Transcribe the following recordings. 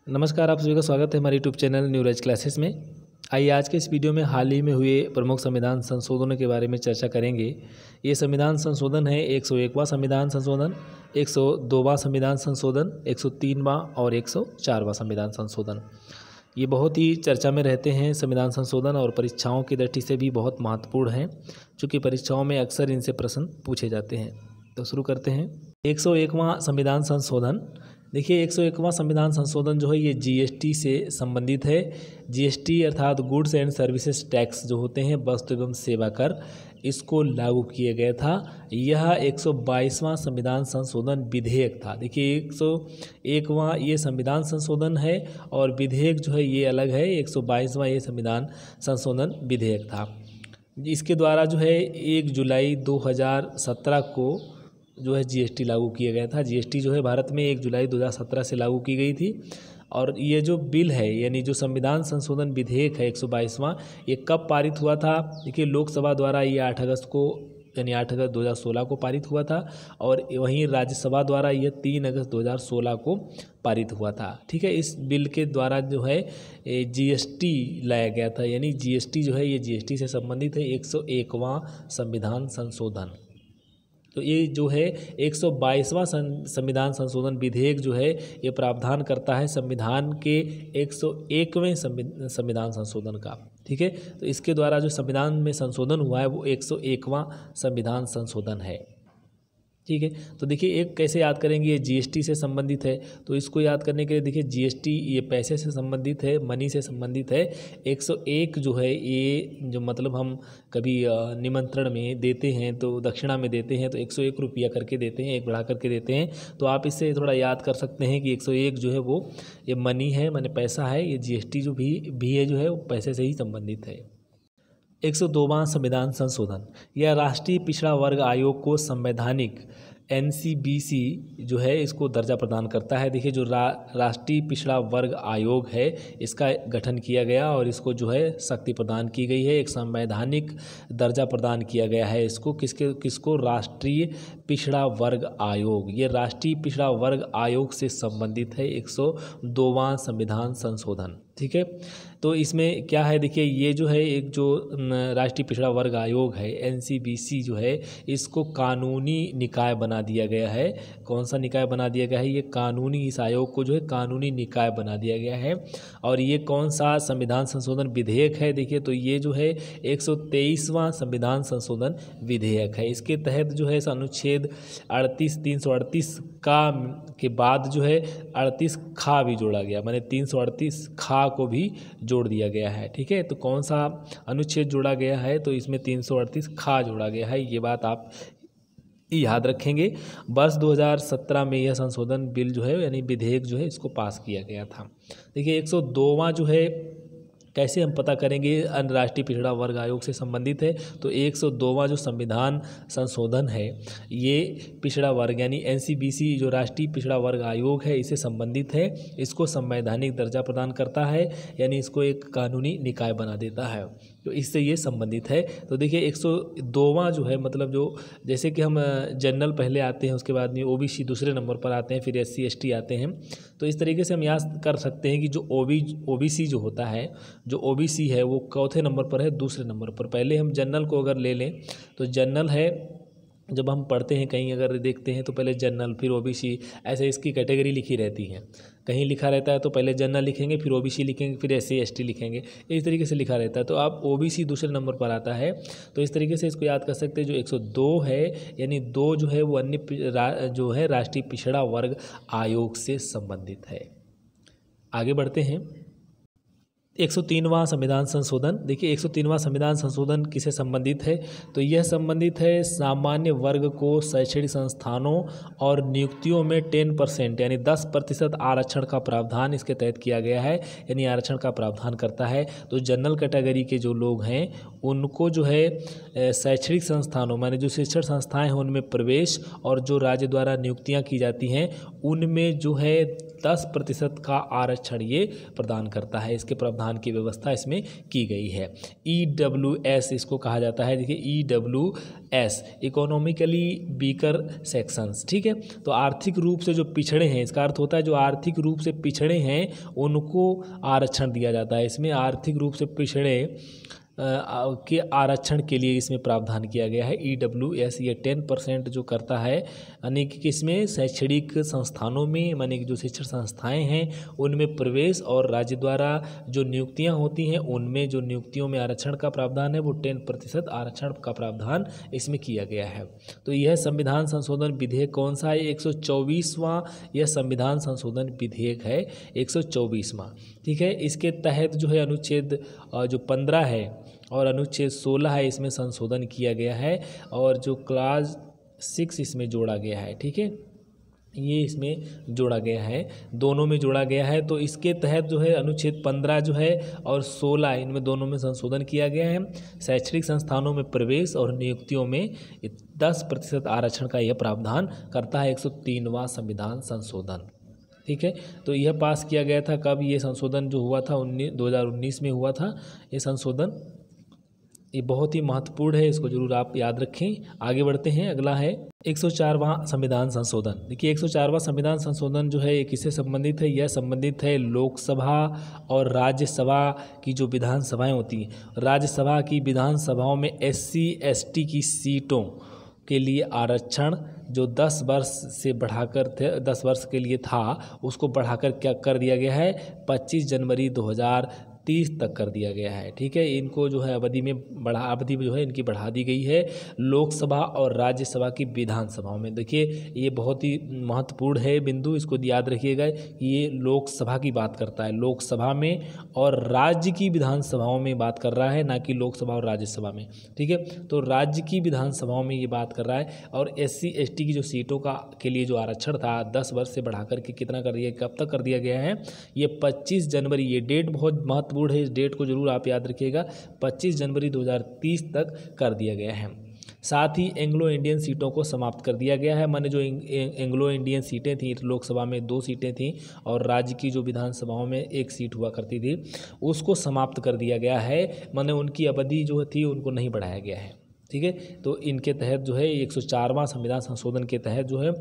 नमस्कार, आप सभी का स्वागत है हमारे यूट्यूब चैनल न्यू राज क्लासेस में। आइए आज के इस वीडियो में हाल ही में हुए प्रमुख संविधान संशोधनों के बारे में चर्चा करेंगे। ये संविधान संशोधन है 101वां संविधान संशोधन, 102वां संविधान संशोधन, 103वां और 104वां संविधान संशोधन। ये बहुत ही चर्चा में रहते हैं संविधान संशोधन और परीक्षाओं की दृष्टि से भी बहुत महत्वपूर्ण हैं, चूँकि परीक्षाओं में अक्सर इनसे प्रश्न पूछे जाते हैं। तो शुरू करते हैं। 101वां संविधान संशोधन। देखिए 101वां संविधान संशोधन जो है ये जीएसटी से संबंधित है। जीएसटी अर्थात गुड्स एंड सर्विसेज टैक्स जो होते हैं, वस्तु एवं सेवा कर, इसको लागू किया गया था। यह 122वां संविधान संशोधन विधेयक था। देखिए 101वां ये संविधान संशोधन है और विधेयक जो है ये अलग है। 122वां ये संविधान संशोधन विधेयक था। इसके द्वारा जो है 1 जुलाई 2017 को जो है जीएसटी लागू किया गया था। जीएसटी जो है भारत में 1 जुलाई 2017 से लागू की गई थी। और ये जो बिल है यानी जो संविधान संशोधन विधेयक है 122वां, ये कब पारित हुआ था? देखिए लोकसभा द्वारा ये 8 अगस्त को यानी 8 अगस्त 2016 को पारित हुआ था और वहीं राज्यसभा द्वारा यह 3 अगस्त 2016 को पारित हुआ था। ठीक है, इस बिल के द्वारा जो है जीएसटी लाया गया था। यानी जीएसटी जो है ये जीएसटी से संबंधित है 101वां संविधान संशोधन। तो ये जो है 122वां संविधान संशोधन विधेयक जो है ये प्रावधान करता है संविधान के 101वें संविधान संशोधन का। ठीक है, तो इसके द्वारा जो संविधान में संशोधन हुआ है वो 101वां संविधान संशोधन है। ठीक है, तो देखिए एक कैसे याद करेंगे, ये जीएसटी से संबंधित है। तो इसको याद करने के लिए देखिए जीएसटी ये पैसे से संबंधित है, मनी से संबंधित है। 101 जो है ये जो मतलब हम कभी निमंत्रण में देते हैं तो दक्षिणा में देते हैं तो 101 रुपया करके देते हैं, एक बढ़ा करके देते हैं। तो आप इससे थोड़ा याद कर सकते हैं कि 101 जो है वो ये मनी है, माने पैसा है। ये जीएसटी जो भी है जो है वो पैसे से ही संबंधित है। 102वां संविधान संशोधन, यह राष्ट्रीय पिछड़ा वर्ग आयोग को संवैधानिक एनसीबीसी जो है इसको दर्जा प्रदान करता है। देखिए जो राष्ट्रीय पिछड़ा वर्ग आयोग है इसका गठन किया गया और इसको जो है शक्ति प्रदान की गई है, एक संवैधानिक दर्जा प्रदान किया गया है इसको। किसको? राष्ट्रीय पिछड़ा वर्ग आयोग। ये राष्ट्रीय पिछड़ा वर्ग आयोग से संबंधित है 102वां संविधान संशोधन। ठीक है, तो इसमें क्या है, देखिए ये जो है एक जो राष्ट्रीय पिछड़ा वर्ग आयोग है एनसीबीसी जो है इसको कानूनी निकाय बना दिया गया है। कौन सा निकाय बना दिया गया है? ये कानूनी, इस आयोग को जो है कानूनी निकाय बना दिया गया है। और ये कौन सा संविधान संशोधन विधेयक है? देखिए तो ये जो है 123वां संविधान संशोधन विधेयक है। इसके तहत जो है अनुच्छेद 338 का के बाद जो है 38 खा भी जोड़ा गया, माने 338 खा को भी जोड़ दिया गया है। ठीक है, तो कौन सा अनुच्छेद जोड़ा गया है? तो इसमें 338 खा जोड़ा गया है। ये बात आप याद रखेंगे। वर्ष 2017 में यह संशोधन बिल जो है यानी विधेयक जो है इसको पास किया गया था। देखिए 102वां जो है कैसे हम पता करेंगे राष्ट्रीय पिछड़ा वर्ग आयोग से संबंधित है? तो 102वां जो संविधान संशोधन है ये पिछड़ा वर्ग यानी एनसीबीसी जो राष्ट्रीय पिछड़ा वर्ग आयोग है इससे संबंधित है। इसको संवैधानिक दर्जा प्रदान करता है यानी इसको एक कानूनी निकाय बना देता है, तो इससे ये संबंधित है। तो देखिए 102वां जो है मतलब जो जैसे कि हम जनरल पहले आते हैं, उसके बाद में ओबीसी दूसरे नंबर पर आते हैं, फिर एससी एसटी आते हैं। तो इस तरीके से हम याद कर सकते हैं कि जो ओबीसी जो होता है, जो ओबीसी है वो चौथे नंबर पर है, दूसरे नंबर पर। पहले हम जनरल को अगर ले लें तो जनरल है, जब हम पढ़ते हैं कहीं अगर देखते हैं तो पहले जनरल फिर ओबीसी, ऐसे इसकी कैटेगरी लिखी रहती है। कहीं लिखा रहता है तो पहले जनरल लिखेंगे, फिर ओबीसी लिखेंगे, फिर एससी एसटी लिखेंगे, इस तरीके से लिखा रहता है। तो आप ओबीसी दूसरे नंबर पर आता है, तो इस तरीके से इसको याद कर सकते हैं। जो 102 है यानी 2 जो है वो अन्य जो है राष्ट्रीय पिछड़ा वर्ग आयोग से संबंधित है। आगे बढ़ते हैं। 103वां संविधान संशोधन। देखिए 103वां संविधान संशोधन किसे संबंधित है? तो यह संबंधित है सामान्य वर्ग को शैक्षणिक संस्थानों और नियुक्तियों में 10% यानी 10% आरक्षण का प्रावधान इसके तहत किया गया है, यानी आरक्षण का प्रावधान करता है। तो जनरल कैटेगरी के जो लोग हैं उनको जो है शैक्षणिक संस्थानों माने जो शिक्षण संस्थाएँ हैं उनमें प्रवेश और जो राज्य द्वारा नियुक्तियाँ की जाती हैं उनमें जो है 10% का आरक्षण ये प्रदान करता है। इसके प्रावधान की व्यवस्था इसमें की गई है। EWS इसको कहा जाता है। देखिए EWS इकोनॉमिकली वीकर सेक्शंस, ठीक है। तो आर्थिक रूप से जो पिछड़े हैं, इसका अर्थ होता है जो आर्थिक रूप से पिछड़े हैं उनको आरक्षण दिया जाता है। इसमें आर्थिक रूप से पिछड़े के आरक्षण के लिए इसमें प्रावधान किया गया है। EWS ये 10% जो करता है, यानी कि किसमें, शैक्षणिक संस्थानों में, माने कि जो शिक्षण संस्थाएं हैं उनमें प्रवेश, और राज्य द्वारा जो नियुक्तियां होती हैं उनमें जो नियुक्तियों में आरक्षण का प्रावधान है वो 10% आरक्षण का प्रावधान इसमें किया गया है। तो यह संविधान संशोधन विधेयक कौन सा है? 124वां यह संविधान संशोधन विधेयक है, 124वां, ठीक है। इसके तहत जो है अनुच्छेद जो 15 है और अनुच्छेद 16 है इसमें संशोधन किया गया है, और जो क्लास 6 इसमें जोड़ा गया है, ठीक है, ये इसमें जोड़ा गया है, दोनों में जोड़ा गया है। तो इसके तहत जो है अनुच्छेद 15 जो है और 16 इनमें दोनों में संशोधन किया गया है। शैक्षणिक संस्थानों में प्रवेश और नियुक्तियों में 10% आरक्षण का यह प्रावधान करता है 103वां संविधान संशोधन, ठीक है। तो यह पास किया गया था कब? ये संशोधन जो हुआ था 2019 में हुआ था ये संशोधन। ये बहुत ही महत्वपूर्ण है, इसको जरूर आप याद रखें। आगे बढ़ते हैं, अगला है 104वां संविधान संशोधन। देखिए 104वां संविधान संशोधन जो है ये किससे संबंधित है? यह संबंधित है लोकसभा और राज्यसभा की जो विधानसभाएं होती हैं, राज्यसभा की विधानसभाओं में SC ST की सीटों के लिए आरक्षण जो 10 वर्ष से बढ़ाकर थे, 10 वर्ष के लिए था, उसको बढ़ाकर क्या कर दिया गया है? 25 जनवरी 2030 तक कर दिया गया है, ठीक है। इनको जो है अवधि जो है इनकी बढ़ा दी गई है लोकसभा और राज्यसभा की विधानसभाओं में। देखिए ये बहुत ही महत्वपूर्ण है बिंदु, इसको याद रखिएगा। ये लोकसभा की बात करता है, लोकसभा में, और राज्य की विधानसभाओं में बात कर रहा है, ना कि लोकसभा और राज्यसभा में, ठीक है। तो राज्य की विधानसभाओं में ये बात कर रहा है। और SC ST की जो सीटों के लिए जो आरक्षण था 10 वर्ष से बढ़ाकर के कितना कर दिया, कब तक कर दिया गया है? ये 25 जनवरी, ये डेट बहुत महत्वपूर्ण है, इस डेट को जरूर आप याद रखिएगा, 25 जनवरी 2030 तक कर दिया गया है। साथ ही एंग्लो इंडियन सीटों को समाप्त कर दिया गया है। माने जो एंग्लो इंडियन सीटें थी, लोकसभा में 2 सीटें थीं और राज्य की जो विधानसभाओं में 1 सीट हुआ करती थी, उसको समाप्त कर दिया गया है। माने उनकी अवधि जो थी उनको नहीं बढ़ाया गया है, ठीक है। तो इनके तहत जो है 104वां संविधान संशोधन के तहत जो है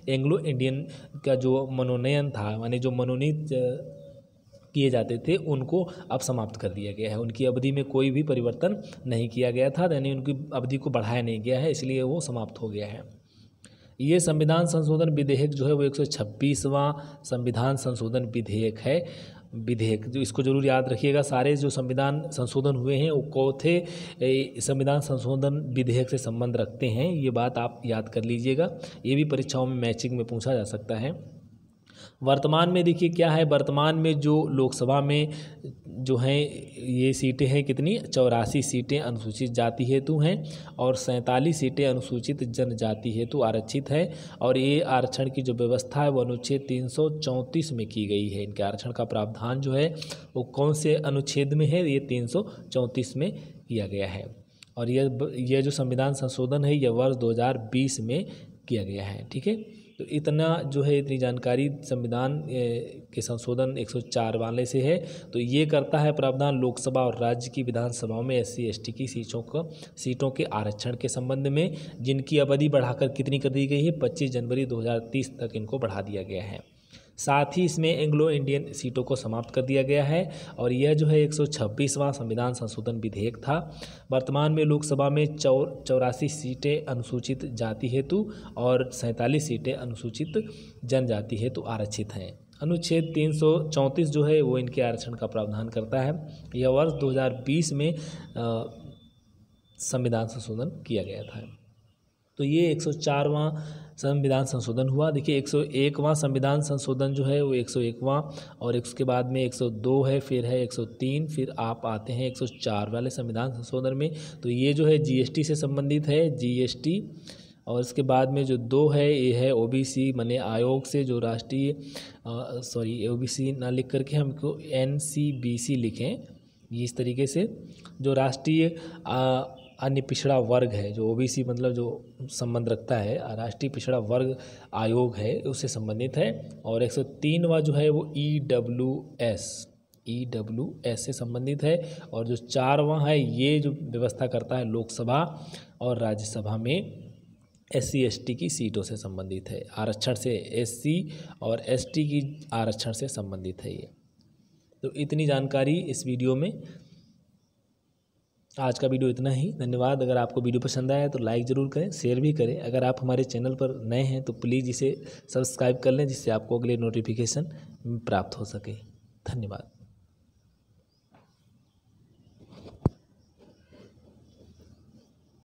एंग्लो इंडियन का जो मनोनयन था, माने जो मनोनीत किए जाते थे, उनको अब समाप्त कर दिया गया है। उनकी अवधि में कोई भी परिवर्तन नहीं किया गया था, यानी उनकी अवधि को बढ़ाया नहीं गया है, इसलिए वो समाप्त हो गया है। ये संविधान संशोधन विधेयक जो है वो 126वां संविधान संशोधन विधेयक है। विधेयक जो, इसको जरूर याद रखिएगा। सारे जो संविधान संशोधन हुए हैं वो चौथे संविधान संशोधन विधेयक से संबंध रखते हैं, ये बात आप याद कर लीजिएगा। ये भी परीक्षाओं में मैचिंग में पूछा जा सकता है। वर्तमान में देखिए क्या है, वर्तमान में जो लोकसभा में जो हैं ये सीटें हैं कितनी, 84 सीटें अनुसूचित जाति हेतु हैं और 47 सीटें अनुसूचित जनजाति हेतु आरक्षित है। और ये आरक्षण की जो व्यवस्था है वो अनुच्छेद 334 में की गई है। इनके आरक्षण का प्रावधान जो है वो कौन से अनुच्छेद में है? ये 334 में किया गया है। और यह जो संविधान संशोधन है यह वर्ष 2020 में किया गया है, ठीक है। तो इतना जो है, इतनी जानकारी संविधान के संशोधन 104 वाले से है। तो ये करता है प्रावधान लोकसभा और राज्य की विधानसभाओं में SC ST की सीटों के आरक्षण के संबंध में, जिनकी अवधि बढ़ाकर कितनी कर दी गई है? 25 जनवरी 2030 तक इनको बढ़ा दिया गया है। साथ ही इसमें एंग्लो इंडियन सीटों को समाप्त कर दिया गया है। और यह जो है 126वां संविधान संशोधन विधेयक था। वर्तमान में लोकसभा में 84 सीटें अनुसूचित जाति हेतु और 47 सीटें अनुसूचित जनजाति हेतु आरक्षित हैं। अनुच्छेद 334 जो है वो इनके आरक्षण का प्रावधान करता है। यह वर्ष 2020 में संविधान संशोधन किया गया था। तो ये 104वां संविधान संशोधन हुआ। देखिए 101वां संविधान संशोधन जो है वो 101वां, और उसके बाद में 102 है, फिर है 103, फिर आप आते हैं 104 वाले संविधान संशोधन में। तो ये जो है GST से संबंधित है, GST। और इसके बाद में जो 2 है ये है OBC माने आयोग से जो राष्ट्रीय OBC ना लिख करके हमको NCBC लिखें, इस तरीके से जो राष्ट्रीय अन्य पिछड़ा वर्ग है, जो ओबीसी मतलब जो संबंध रखता है, राष्ट्रीय पिछड़ा वर्ग आयोग है, उससे संबंधित है। और 103वां जो है वो ईडब्ल्यूएस से संबंधित है। और जो 4वां है ये जो व्यवस्था करता है लोकसभा और राज्यसभा में SC/ST की सीटों से संबंधित है, आरक्षण से, SC और ST की आरक्षण से संबंधित है ये। तो इतनी जानकारी इस वीडियो में। आज का वीडियो इतना ही, धन्यवाद। अगर आपको वीडियो पसंद आया तो लाइक ज़रूर करें, शेयर भी करें। अगर आप हमारे चैनल पर नए हैं तो प्लीज़ इसे सब्सक्राइब कर लें, जिससे आपको अगले नोटिफिकेशन प्राप्त हो सके। धन्यवाद।